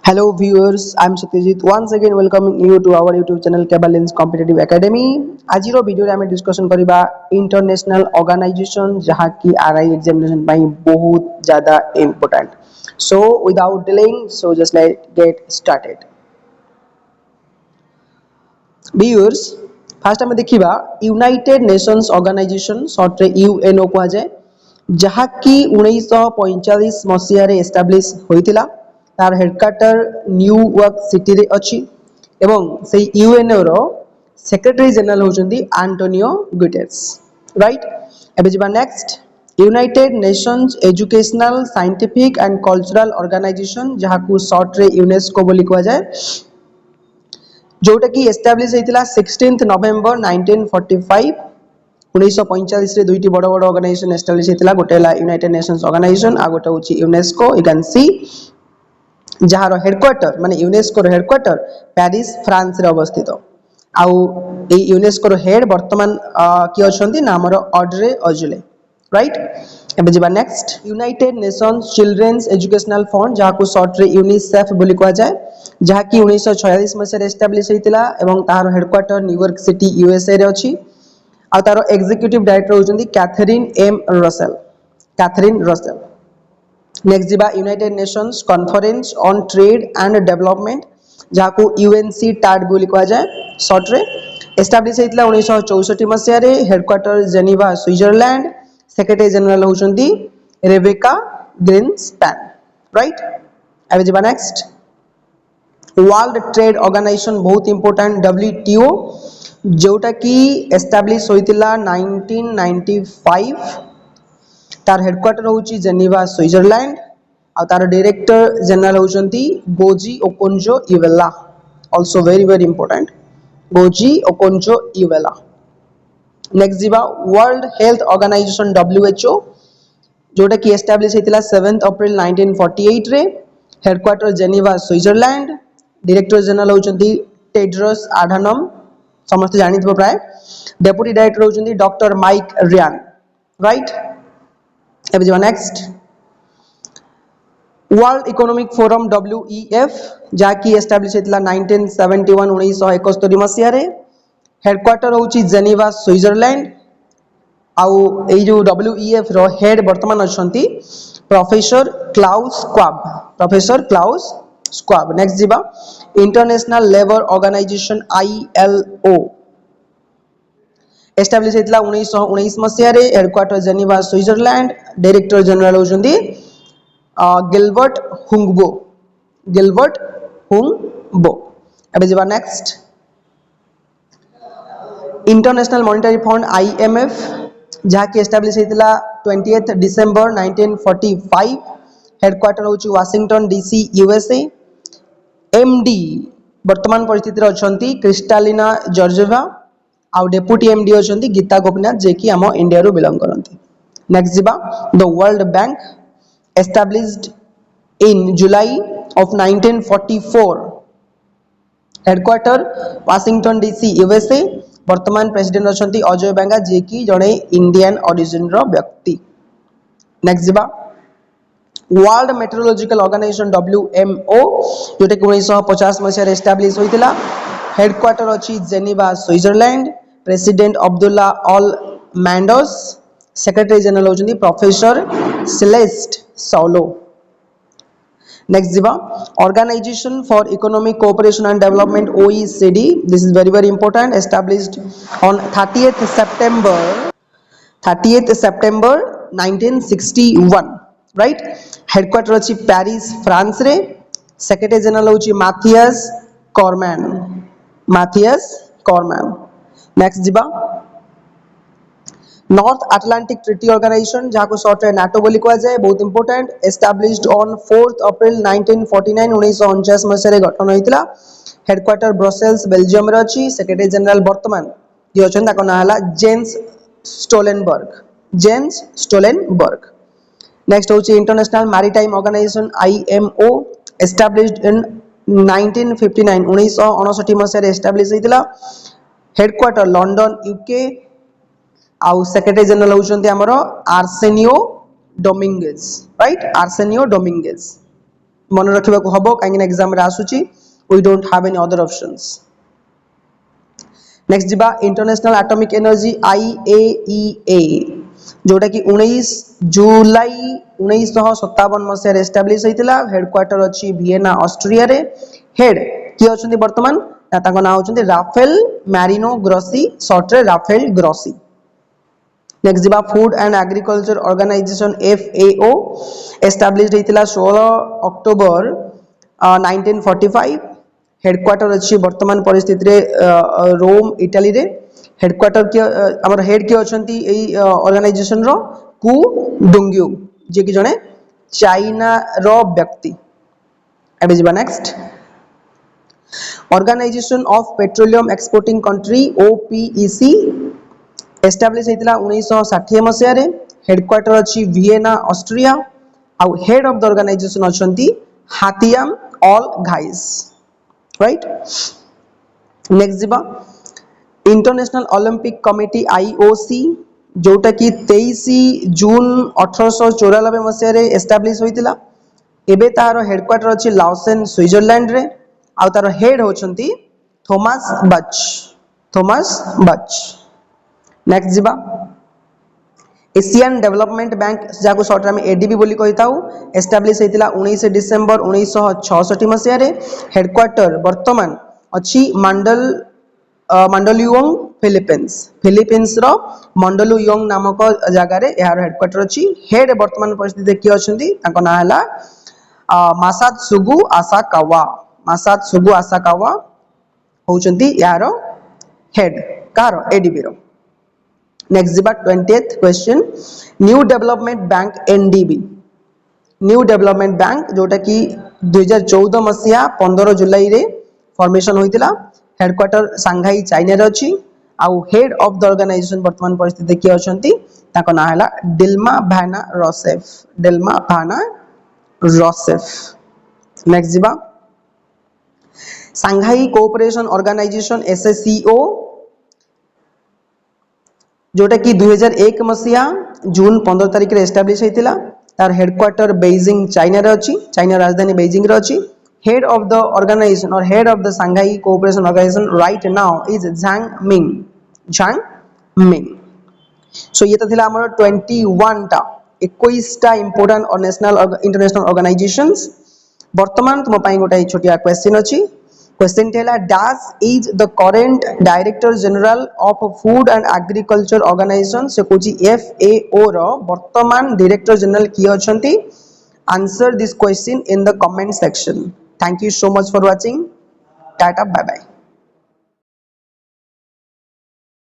Hello viewers, I am Satyajit once again welcoming you to our YouTube channel Cabalins Competitive Academy. आजिरो video रे हमें discussion करिबा international organisation जहां की RI examination पाई बहुत ज्यादा important. So without delaying, so just let's get started. Viewers, fast आम देखा यूनाइटेड नेशंस ऑर्गेनाइजेशन शॉर्ट रे यूएनओ कह जाए जहा कि 1945 मसीह एस्टाब्लिश होइतिला. तार हेडक्वार्टर न्यूयॉर्क सिटी रे अछि एवं से यूएनओ रो सेक्रेटरी जनरल होचंदी एंटोनियो गुटेरेस. राइट. एबे जिबा next United Nations Educational Scientific and Cultural Organization जहा को शॉर्ट रे यूनेस्को बोली कह जाए जोटा कि एस्टाब्लिश होइतिला 16 नवेम्बर 1945. 1945 रे दुईटी बड़ बड़ ऑर्गेनाइजेशन एस्टाब्लिश होइतिला. गोटे हला यूनाइटेड नेशंस ऑर्गेनाइजेशन आ गोटे होची यूनेस्को. यू कैन सी जहार हेडक्वार्टर माने यूनेस्को रो हेडक्वार्टर पेरिस फ्रांस रे अवस्थित. आउ ए यूनेस्को रो हेड वर्तमान की अछंती ना हमर ऑड्रे अजुले. राइट. एबे जिबा next United Nations Children's Educational Fund जहा को शॉर्ट रे यूनिसेफ बोली कह जाए जहा कि 1946 मसे एस्टाब्लिश होइतिला एवं तार हेडक्वार्टर न्यूयॉर्क सिटी यूएसए रे अछि. आ तार एग्जीक्यूटिव डायरेक्टर होचंदी Catherine M Russell. Catherine Russell. Next जिबा United Nations Conference on Trade and Development जहा को यूएनसी टाड बोली कह जाए शॉर्ट रे एस्टाब्लिश होइतिला 1964 मसिया रे. Headquarter Geneva Switzerland. Secretary general होचंदी रेबेका ग्रीनस्पैन. राइट. एबे जिबा नेक्स्ट वर्ल्ड ट्रेड ऑर्गेनाइजेशन बहुत इंपोर्टेंट डब्ल्यूटीओ जोटा कि एस्टाब्लिश होइतिला 1995. तार हेडक्वार्टर होची जेनेवा स्विट्जरलैंड आ तार डायरेक्टर जनरल होचंती Ngozi Okonjo Iweala. Also very very important Ngozi Okonjo Iweala. Next जिबा वर्ल्ड हेल्थ ऑर्गेनाइजेशन डब्ल्यूएचओ जोटा कि एस्टाब्लिश होइतिला 7 अप्रैल 1948 रे. Headquarter Geneva Switzerland. Director general होचंती टेड्रोस आधानम समस्त जानिथबो प्राय. डेप्यूटी डायरेक्टर होचंती डॉक्टर माइक रियान. राइट. एबे जिबा next world economic forum WEF जहा कि एस्टाब्लिश होइतिला 1971 1971 मसिया रे. हेडक्वार्टर होची जेनेवा स्विट्जरलैंड. आउ ए जो डब्ल्यूईएफ रो हेड वर्तमान अछंती professor Klaus Schwab. Professor Klaus Schwab. Next जिबा international labour organization ILO establish होइतिला 1919 मसिया रे. Headquarter Geneva Switzerland. Director general होचंदी गिलबर्ट हुंगबो. Gilbert Houngbo. एबे जिबा next international monetary fund IMF जहा कि एस्टाब्लिश होइतिला 20 डिसेंबर 1945. हेडक्वार्टर होची वाशिंगटन डीसी यूएसए. एमडी वर्तमान परिस्थिति रे अछंती क्रिस्टालिना जॉर्जेवा आ डेप्यूटी एमडी अछंती गीता गोपीनाथ जे कि हम इंडिया रो बिलोंग करंती. नेक्स्ट जिबा the world bank established in July of 1944. Headquarter Washington DC USA. वर्तमान प्रेसिडेंट अछंती अजय बांगा जे कि जणे इंडियन ओरिजिन रो व्यक्ति. नेक्स्ट जिबा वर्ल्ड मेट्रोलॉजिकल ऑर्गेनाइजेशन डब्ल्यूएमओ जोटे 1950 मसिया रे एस्टाब्लिश होइतिला. हेडक्वार्टर अछि Geneva Switzerland. President Abdulla Al Mandous. Secretary general होचंदी प्रोफेसर सेलेस्ट सौलो. नेक्स्ट जिबा organization for economic cooperation and development OECD. This is very very important. Established on 30th September 1961. Right. Headquarter अछि Paris France रे. Secretary general होची Mathias कॉरमैन. Mathias कॉरमैन. Next जिबा north Atlantic treaty organisation जहा को short रे NATO बोली कह जाए बहुत इंपोर्टेंट. एस्टाब्लिश्ड ऑन 4 अप्रैल 1949. 1949 मसिया रे गठन होइतिला. हेडक्वार्टर ब्रसेल्स बेल्जियम रे अछि. सेक्रेटरी जनरल वर्तमान जे अछन ताको ना हला Jens Stoltenberg. Jens Stoltenberg. Next होची international maritime organization IMO established in 1959. 1959 मसिया रे एस्टाब्लिश होइतिला. Headquarter London UK. आउ सेक्रेटरी जनरल होचंती हमरो Arsenio Dominguez. Right. Arsenio Dominguez. मन रखा हम कहीं एग्जाम आसूची we don't have any other options next जीवा इंटरनेशनल एटॉमिक एनर्जी IAEA जोटा कि 19 जुलाई 1957 मसीह एस्टाब्लिश होता हेडक्वार्टर अच्छी वियना ऑस्ट्रिया रे हेड किए अच्छा बर्तमान ना होचंती राफेल मैरिनो ग्रोसी शॉर्ट रे राफेल ग्रोसी नेक्स्ट जीवा Food and agriculture Organization FAO establish होता 16 अक्टोबर 1945 हेडक्वार्टर अच्छी वर्तमान परिस्थिति रे रोम इटाली रे हेडक्वार्टर के हमर हेड के अछंती एई ऑर्गेनाइजेशन रो कु डोंग्यू जे कि जने चाइना रो व्यक्ति एबे जीवा next organization of petroleum exporting country OPEC establish होता 1960 मसीह रे हेडक्वार्टर अच्छी वियना ऑस्ट्रिया आउ हेड ऑफ द ऑर्गेनाइजेशन अछंती Haitham Al Ghais right next जीवा इंटरनेशनल ओलंपिक कमिटी IOC जोटा कि 23 जून 1894 मसीह रे एस्टाब्लिश होइतिला एबे तार हेडक्वार्टर अछि लाओसेन स्विट्जरलैंड रे आ तार हेड होचंती थॉमस बच नेक्स्ट जीवा एशियन डेवलपमेंट बैंक जाको शॉर्ट में ADB बोली कहिताउ एस्टाब्लिश होइतिला 19 डिसेंबर 1966 मसीह रे हेडक्वार्टर वर्तमान अछि मंडलुयोंग फिलीपींस रो मंडलुयोंग नामक जगह रे यार हेडक्वार्टर अछि हेड वर्तमान परिस्थिति की अछंती ताको ना हला मासात्सुगु आसाकावा होचंती यार हेड कार ADB रो नेक्स्ट जीवा 20th question new development bank NDB new development bank जोटा कि 2014 मसीहा 15 जुलाई रे फॉर्मेशन होइतिला हेडक्वार्टर सांघाई चाइना रे अछि आउ हेड ऑफ द ऑर्गेनाइजेशन वर्तमान परिस्थिति की अछंती ताको ना हला डिल्मा भाना रोसेफ नेक्स्ट जीवा सांघाई कोऑपरेशन ऑर्गेनाइजेशन SSCO जोटा कि 2001 मसीहा जून 15 तारिख रे एस्टाब्लिश होइतिला तार हेडक्वार्टर बेजिंग चाइना रे अछि चाइना राजधानी बेजिंग रे अछि हेड ऑफ द ऑर्गेनाइजेशन और head of the Shanghai cooperation organization right now is Zhang Ming so ये तो थिला हमर 21 टा 21 टा इंपोर्टेंट और नेशनल इंटरनेशनल ऑर्गेनाइजेशंस वर्तमान तुम पई गोटा छोटिया क्वेश्चन अछि क्वेश्चन टेला dash is the current director general of food and agriculture organization से कोची FAO रो वर्तमान डायरेक्टर जनरल की अछंती answer this question in the comment section thank you so much for watching tata bye bye